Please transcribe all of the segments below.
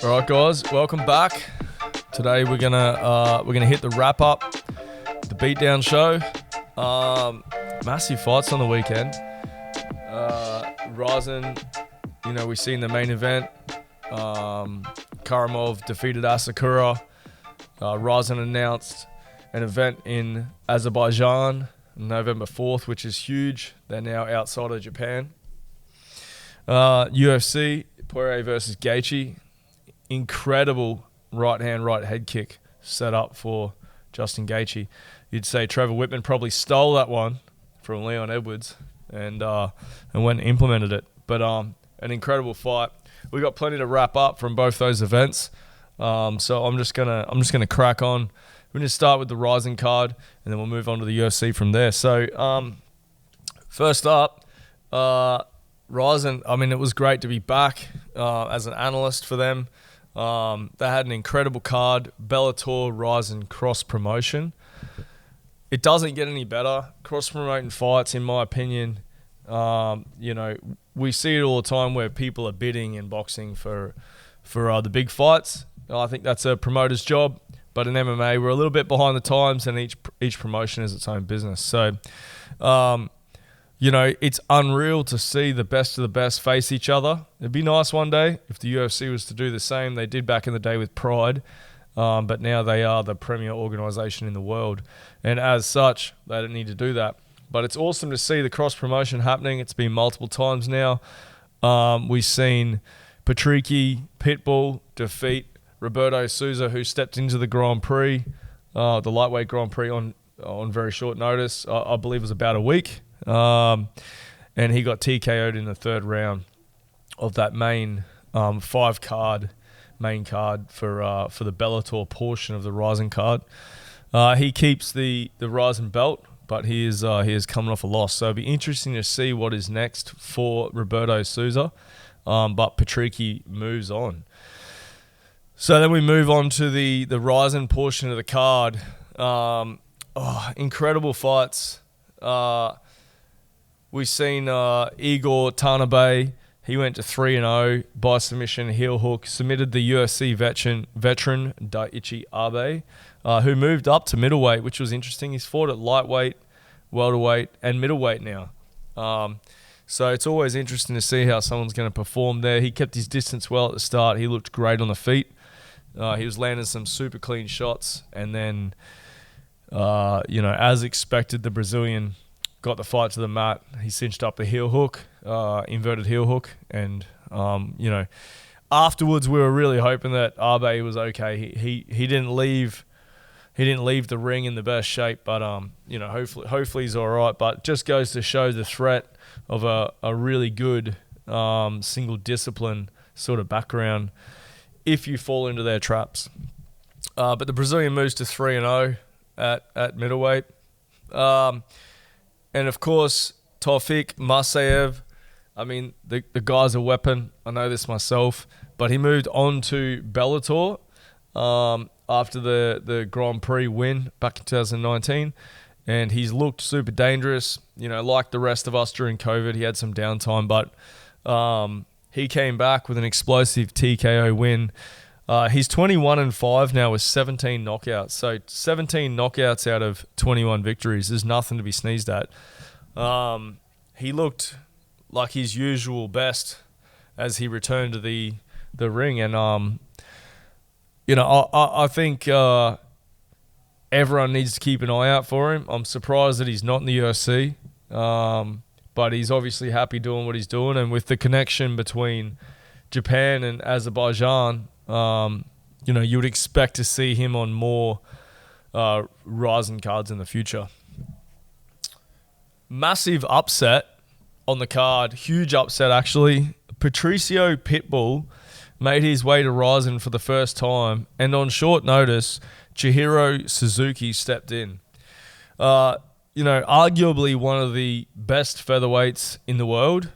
All right, guys, welcome back. Today we're gonna hit the wrap up, the Beatdown show. Massive fights on the weekend. Rizin, we seen the main event. Karamov defeated Asakura. Rizin announced an event in Azerbaijan, November 4th, which is huge. They're now outside of Japan. UFC, Poirier versus Gaethje. Incredible right head kick set up for Justin Gaethje. You'd say Trevor Whitman probably stole that one from Leon Edwards and went and implemented it. But an incredible fight. We got plenty to wrap up from both those events. So I'm just gonna crack on. We're gonna start with the Rizin card, and then we'll move on to the UFC from there. So first up, Rizin. I mean, it was great to be back as an analyst for them. They had an incredible card, Bellator Rizin cross promotion. It doesn't get any better. Cross promoting fights, in my opinion, we see it all the time where people are bidding in boxing for the big fights. I think that's a promoter's job, but in MMA we're a little bit behind the times, and each promotion is its own business. So, it's unreal to see the best of the best face each other. It'd be nice one day if the UFC was to do the same. They did back in the day with Pride, but now they are the premier organization in the world. And as such, they don't need to do that. But it's awesome to see the cross-promotion happening. It's been multiple times now. We've seen Patricky Pitbull defeat Roberto Souza, who stepped into the Grand Prix, the lightweight Grand Prix on very short notice. I believe it was about a week. And he got TKO'd in the third round of that main main card for the Bellator portion of the Rizin card. He keeps the Rizin belt, but he is coming off a loss. So it'll be interesting to see what is next for Roberto Souza. But Patricky moves on. So then we move on to the Rizin portion of the card. Incredible fights. We've seen Igor Tanabe. He went to 3-0 by submission, heel hook. Submitted the UFC veteran Daichi Abe, who moved up to middleweight, which was interesting. He's fought at lightweight, welterweight, and middleweight now. So it's always interesting to see how someone's going to perform there. He kept his distance well at the start. He looked great on the feet. He was landing some super clean shots. And then, as expected, the Brazilian got the fight to the mat. He cinched up the heel hook, inverted heel hook. And, afterwards we were really hoping that Abe was okay. He didn't leave the ring in the best shape, but, hopefully he's all right. But just goes to show the threat of a really good single discipline sort of background if you fall into their traps. But the Brazilian moves to 3-0 at middleweight. And of course, Taufik Masaev, I mean, the guy's a weapon. I know this myself. But he moved on to Bellator after the Grand Prix win back in 2019. And he's looked super dangerous. Like the rest of us during COVID, he had some downtime. But he came back with an explosive TKO win. He's 21-5 now with 17 knockouts. So 17 knockouts out of 21 victories is nothing to be sneezed at. He looked like his usual best as he returned to the ring. And, I think everyone needs to keep an eye out for him. I'm surprised that he's not in the UFC. But he's obviously happy doing what he's doing. And with the connection between Japan and Azerbaijan, you would expect to see him on more Rizin cards in the future. Massive upset on the card. Huge upset, actually. Patricio Pitbull made his way to Rizin for the first time. And on short notice, Chihiro Suzuki stepped in. Arguably one of the best featherweights in the world.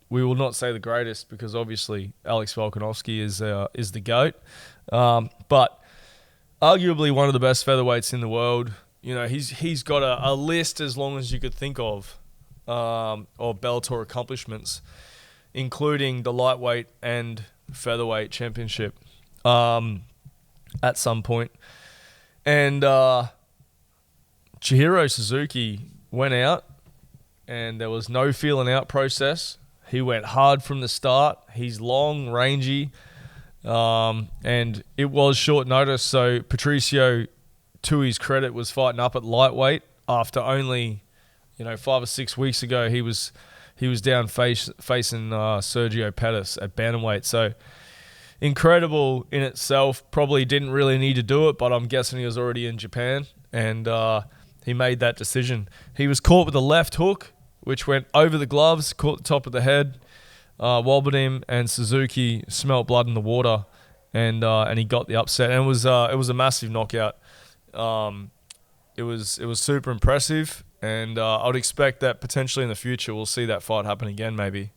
We will not say the greatest because obviously Alex Volkanovski is the GOAT. But arguably one of the best featherweights in the world. He's got a list as long as you could think of Bellator accomplishments, including the lightweight and featherweight championship at some point. And Chihiro Suzuki went out, and there was no feeling out process. He went hard from the start. He's long, rangy, and it was short notice. So Patricio, to his credit, was fighting up at lightweight after only, 5 or 6 weeks ago he was down facing Sergio Pettis at bantamweight. So incredible in itself. Probably didn't really need to do it, but I'm guessing he was already in Japan, and he made that decision. He was caught with a left hook, which went over the gloves, caught the top of the head, wobbled him, and Suzuki smelt blood in the water, and he got the upset. And it was a massive knockout. It was super impressive, and I would expect that potentially in the future we'll see that fight happen again, maybe.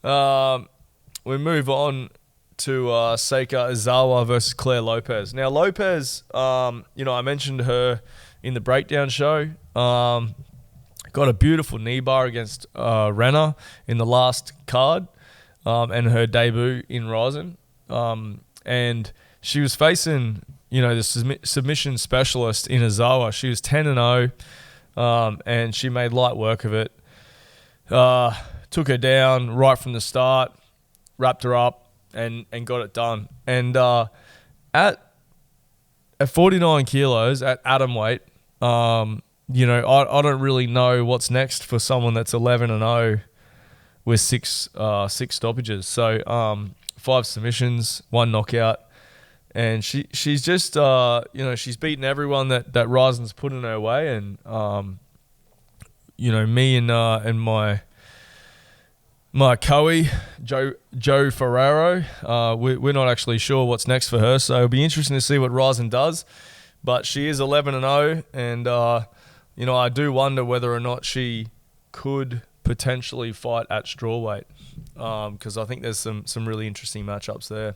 We move on to Seika Izawa versus Claire Lopez. Now Lopez, I mentioned her in the breakdown show. Got a beautiful knee bar against Renner in the last card, and her debut in Rizin. And she was facing, the submission specialist in Izawa. She was 10-0, and she made light work of it. Took her down right from the start, wrapped her up, and got it done. And at 49 kilos, at atom weight, I don't really know what's next for someone that's 11-0 with six stoppages. So 5 submissions, 1 knockout, and she's just she's beaten everyone that Rizin's put in her way, and me and my Coe, Joe Ferraro, we're not actually sure what's next for her, so it'll be interesting to see what Rizin does. But she is 11-0, and I do wonder whether or not she could potentially fight at strawweight, because I think there's some really interesting matchups there.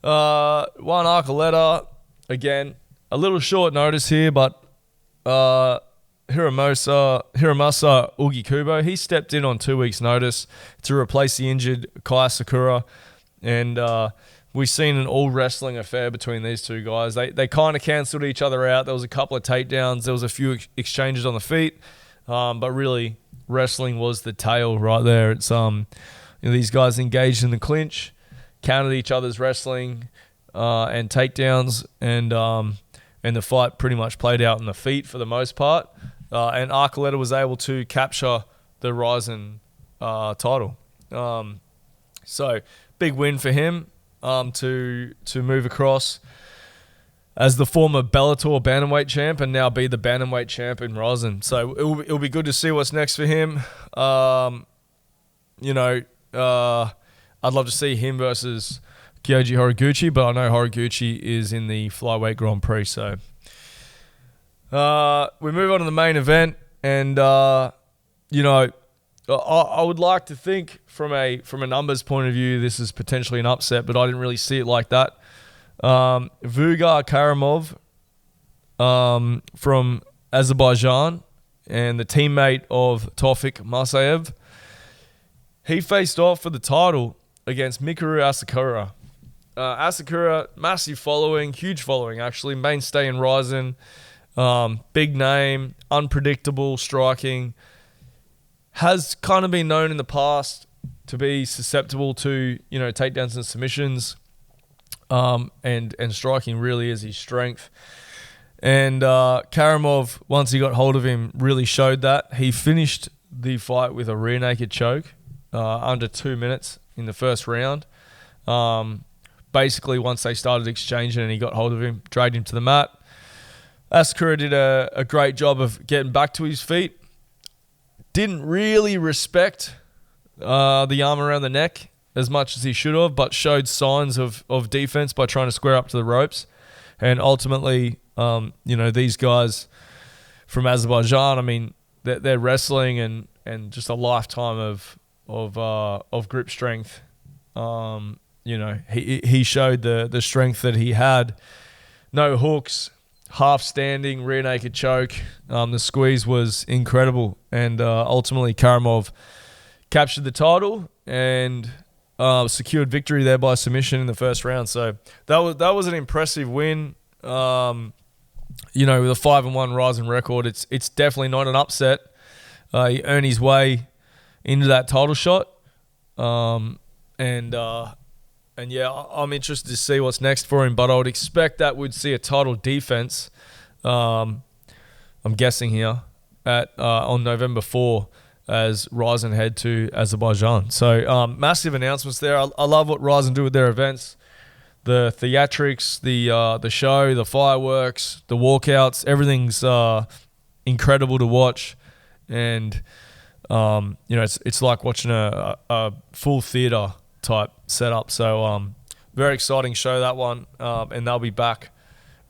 Juan Archuleta, again, a little short notice here, but Hiramasa Ugikubo, he stepped in on 2 weeks' notice to replace the injured Kai Sakura, and we've seen an all-wrestling affair between these two guys. They kind of cancelled each other out. There was a couple of takedowns. There was a few exchanges on the feet, but really wrestling was the tale right there. It's these guys engaged in the clinch, countered each other's wrestling and takedowns, and the fight pretty much played out on the feet for the most part. And Archuleta was able to capture the Rizin title. So big win for him to move across as the former Bellator bantamweight champ and now be the bantamweight champ in Rizin. So it'll be good to see what's next for him. I'd love to see him versus Kyoji Horiguchi, but I know Horiguchi is in the flyweight Grand Prix. So we move on to the main event, and I would like to think from a numbers point of view this is potentially an upset, but I didn't really see it like that. Vugar Karamov from Azerbaijan and the teammate of Tofik Masayev, he faced off for the title against Mikuru Asakura. Asakura, massive following, huge following actually, mainstay in Rizin, big name, unpredictable striking, has kind of been known in the past to be susceptible to, takedowns and submissions, and striking really is his strength. And Karamov, once he got hold of him, really showed that. He finished the fight with a rear naked choke under 2 minutes in the first round. Basically, once they started exchanging and he got hold of him, dragged him to the mat. Asakura did a great job of getting back to his feet. Didn't really respect the arm around the neck as much as he should have, but showed signs of defense by trying to square up to the ropes. And ultimately, these guys from Azerbaijan, I mean, they're wrestling and just a lifetime of grip strength. He showed the strength that he had. No hooks, half standing, rear naked choke. The squeeze was incredible, and ultimately Karamov captured the title. And secured victory there by submission in the first round. So that was an impressive win. With a 5-1 Rizin record, it's definitely not an upset. He earned his way into that title shot. And yeah, I'm interested to see what's next for him, but I would expect that we'd see a title defense. I'm guessing here on November 4 as Rizin head to Azerbaijan. So massive announcements there. I love what Rizin do with their events. The theatrics, the show, the fireworks, the walkouts, everything's incredible to watch. And it's like watching a full theater type setup. So very exciting show, that one. And they'll be back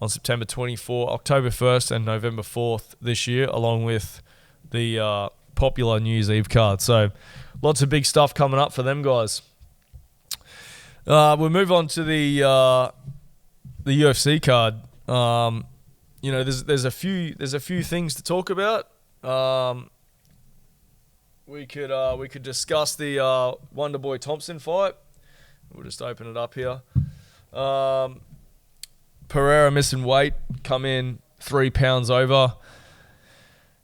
on September 24, October 1st and November 4th this year, along with the popular New Year's Eve card. So lots of big stuff coming up for them guys. We'll move on to the UFC card. There's a few things to talk about. We could discuss the Wonderboy Thompson fight. We'll just open it up here. Pereira missing weight, come in 3 pounds over,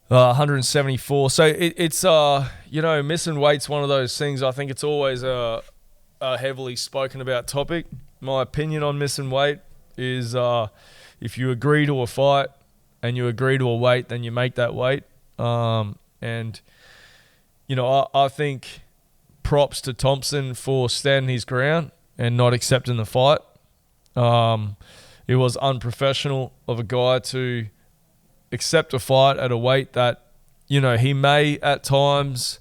174. So it's missing weight's one of those things. I think it's always a heavily spoken about topic. My opinion on missing weight is if you agree to a fight and you agree to a weight, then you make that weight. I think props to Thompson for standing his ground and not accepting the fight. It was unprofessional of a guy to accept a fight at a weight that, he may at times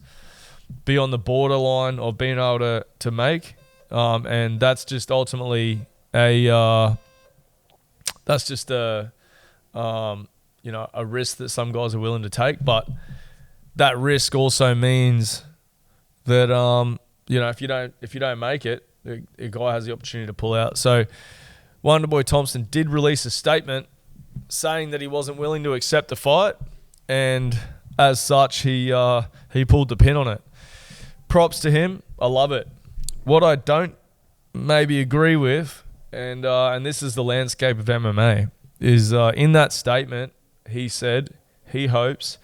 be on the borderline of being able to make. And that's just ultimately a risk that some guys are willing to take. But that risk also means that, if you don't make it, a guy has the opportunity to pull out. So Wonderboy Thompson did release a statement saying that he wasn't willing to accept the fight, and as such, he pulled the pin on it. Props to him. I love it. What I don't maybe agree with, and this is the landscape of MMA, is in that statement he said he hopes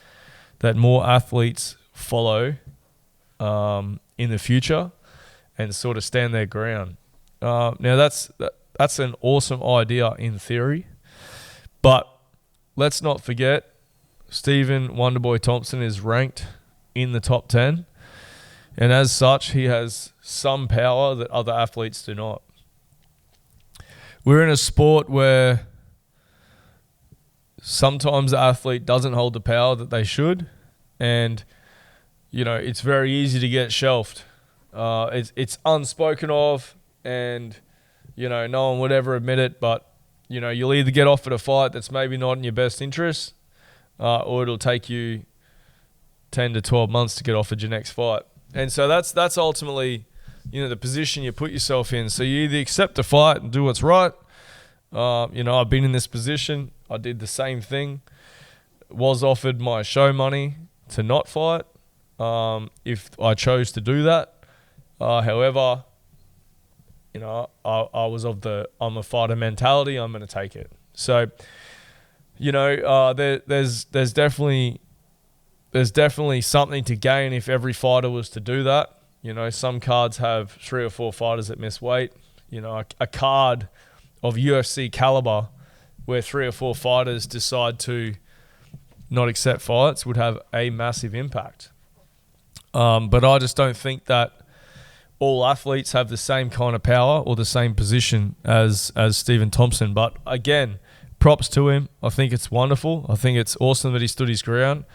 that more athletes follow in the future and sort of stand their ground. Now that's an awesome idea in theory, but let's not forget Stephen Wonderboy Thompson is ranked in the top 10, and as such he has some power that other athletes do not. We're in a sport where sometimes the athlete doesn't hold the power that they should, and it's very easy to get shelved. It's unspoken of, and no one would ever admit it, but you'll either get offered a fight that's maybe not in your best interest, or it'll take you 10 to 12 months to get offered your next fight. And so that's ultimately the position you put yourself in. So you either accept the fight and do what's right. I've been in this position. I did the same thing. Was offered my show money to not fight if I chose to do that. However, I was I'm a fighter mentality. I'm going to take it. So, there's definitely something to gain if every fighter was to do that. Some cards have 3 or 4 fighters that miss weight. A card of UFC caliber where 3 or 4 fighters decide to not accept fights would have a massive impact. But I just don't think that all athletes have the same kind of power or the same position as Stephen Thompson. But again, props to him. I think it's wonderful. I think it's awesome that he stood his ground.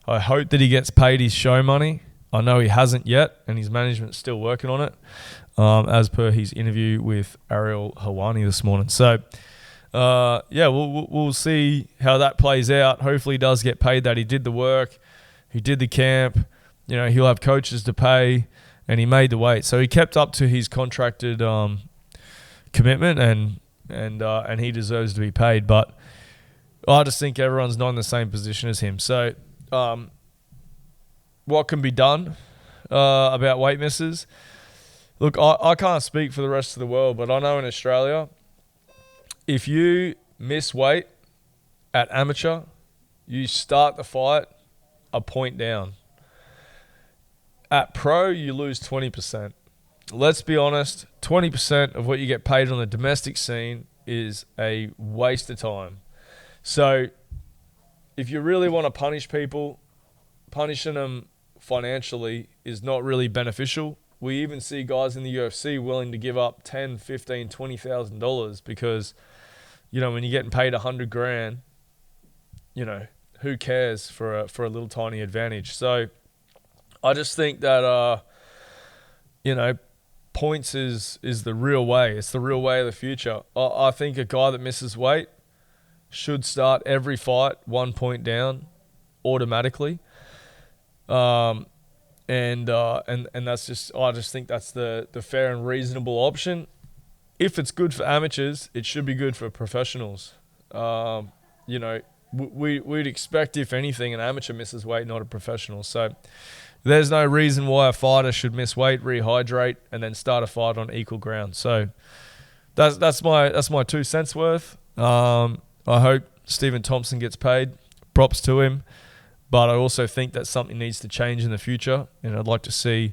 I hope that he gets paid his show money. I know he hasn't yet, and his management's still working on it, as per his interview with Ariel Helwani this morning. So, we'll see how that plays out. Hopefully he does get paid that. He did the work. He did the camp. He'll have coaches to pay, and he made the weight. So he kept up to his contracted commitment, and he deserves to be paid. But I just think everyone's not in the same position as him. So what can be done about weight misses? Look, I can't speak for the rest of the world, but I know in Australia, if you miss weight at amateur, you start the fight a point down. At pro, you lose 20%. Let's be honest, 20% of what you get paid on the domestic scene is a waste of time. So if you really want to punish people, punishing them financially is not really beneficial. We even see guys in the UFC willing to give up $10,000, $15,000, $20,000 because, when you're getting paid $100,000, who cares for a little tiny advantage? So I just think that, points is the real way. It's the real way of the future. I think a guy that misses weight should start every fight 1 point down automatically. And that's just, I just think that's the fair and reasonable option. If it's good for amateurs, it should be good for professionals. We'd expect, if anything, an amateur misses weight, not a professional. So there's no reason why a fighter should miss weight, rehydrate, and then start a fight on equal ground. So that's my 2 cents worth. I hope Stephen Thompson gets paid. Props to him. But I also think that something needs to change in the future, and I'd like to see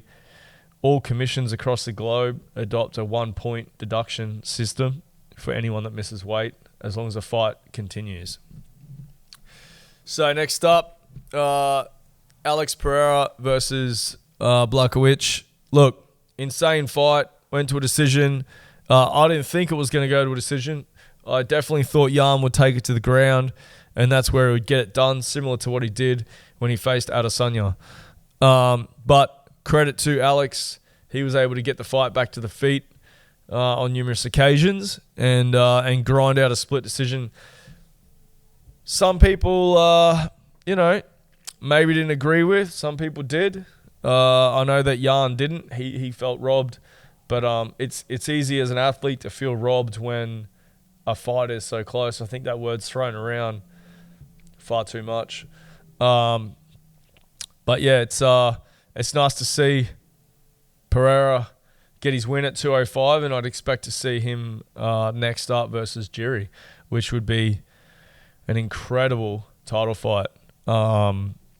all commissions across the globe adopt a 1 point deduction system for anyone that misses weight, as long as the fight continues. So next up, Alex Pereira versus Blachowicz. Look, insane fight, went to a decision. I didn't think it was going to go to a decision. I definitely thought Jan would take it to the ground, and that's where he would get it done, similar to what he did when he faced Adesanya. But credit to Alex, he was able to get the fight back to the feet on numerous occasions and grind out a split decision. Some people, maybe didn't agree with. Some people did. I know that Jan didn't. He felt robbed. But it's easy as an athlete to feel robbed when a fight is so close. I think that word's thrown around far too much. But yeah, it's nice to see Pereira get his win at 205, and I'd expect to see him next up versus Jiri, which would be an incredible title fight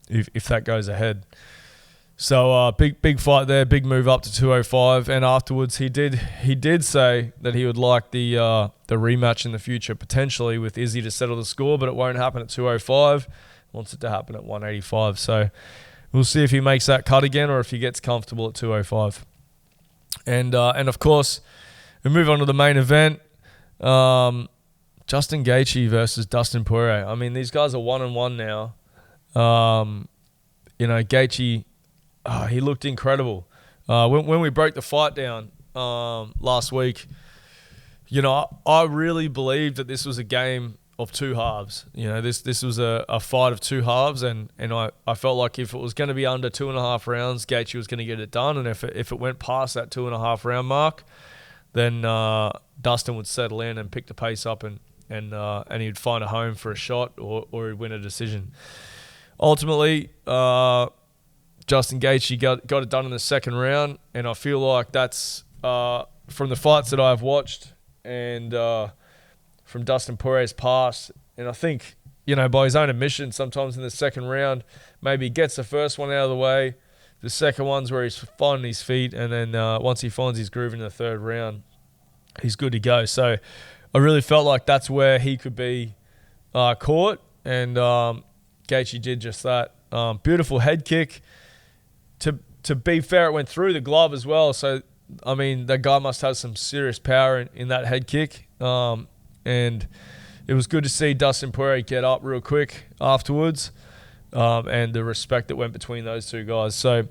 if that goes ahead. So big fight there, big move up to 205, and afterwards he did say that he would like the rematch in the future, potentially with Izzy to settle the score, but it won't happen at 205. Wants it to happen at 185. So we'll see if he makes that cut again or if he gets comfortable at 205. And of course, we move on to the main event. Justin Gaethje versus Dustin Poirier. I mean, these guys are 1-1 now. Gaethje, he looked incredible. When we broke the fight down last week, I really believed that this was a game of two halves. This was a fight of two halves, and I felt like if it was going to be under 2.5 rounds, Gaethje was going to get it done, and if it went past that 2.5 round mark, then Dustin would settle in and pick the pace up, and he'd find a home for a shot or he'd win a decision. Ultimately, Justin Gaethje got it done in the second round, and I feel like that's from the fights that I've watched and from Dustin Poirier's past, and I think, by his own admission, sometimes in the second round, maybe he gets the first one out of the way, the second one's where he's finding his feet, and then once he finds his groove in the third round, he's good to go. So I really felt like that's where he could be caught, and Gaethje did just that. Beautiful head kick. To be fair, it went through the glove as well, so I mean, that guy must have some serious power in that head kick. And it was good to see Dustin Poirier get up real quick afterwards, and the respect that went between those two guys. So,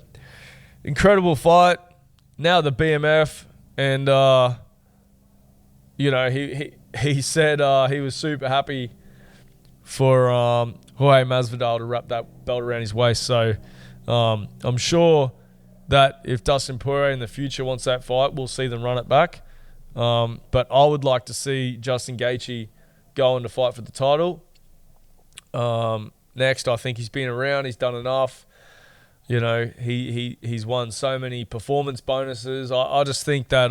incredible fight. Now the BMF, and he said he was super happy for Jorge Masvidal to wrap that belt around his waist. So, I'm sure that if Dustin Poirier in the future wants that fight, we'll see them run it back. But I would like to see Justin Gaethje go on to fight for the title. Next, I think he's been around. He's done enough. You know, he's won so many performance bonuses. I just think that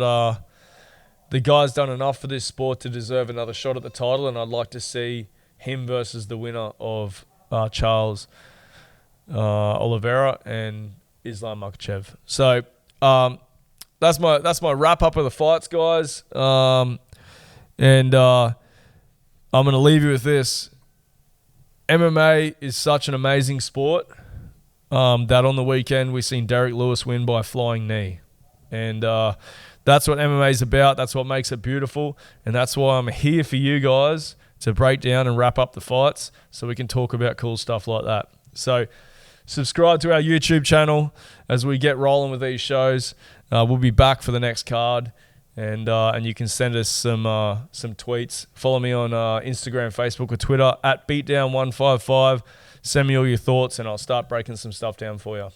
the guy's done enough for this sport to deserve another shot at the title, and I'd like to see him versus the winner of Charles Oliveira and Islam Makhachev. So that's my wrap up of the fights, guys. And I'm going to leave you with this. MMA is such an amazing sport that on the weekend we seen Derek Lewis win by a flying knee. And that's what MMA is about. That's what makes it beautiful. And that's why I'm here for you guys to break down and wrap up the fights so we can talk about cool stuff like that. So subscribe to our YouTube channel as we get rolling with these shows. We'll be back for the next card. And you can send us some tweets. Follow me on Instagram, Facebook, or Twitter at Beatdown155. Send me all your thoughts, and I'll start breaking some stuff down for you.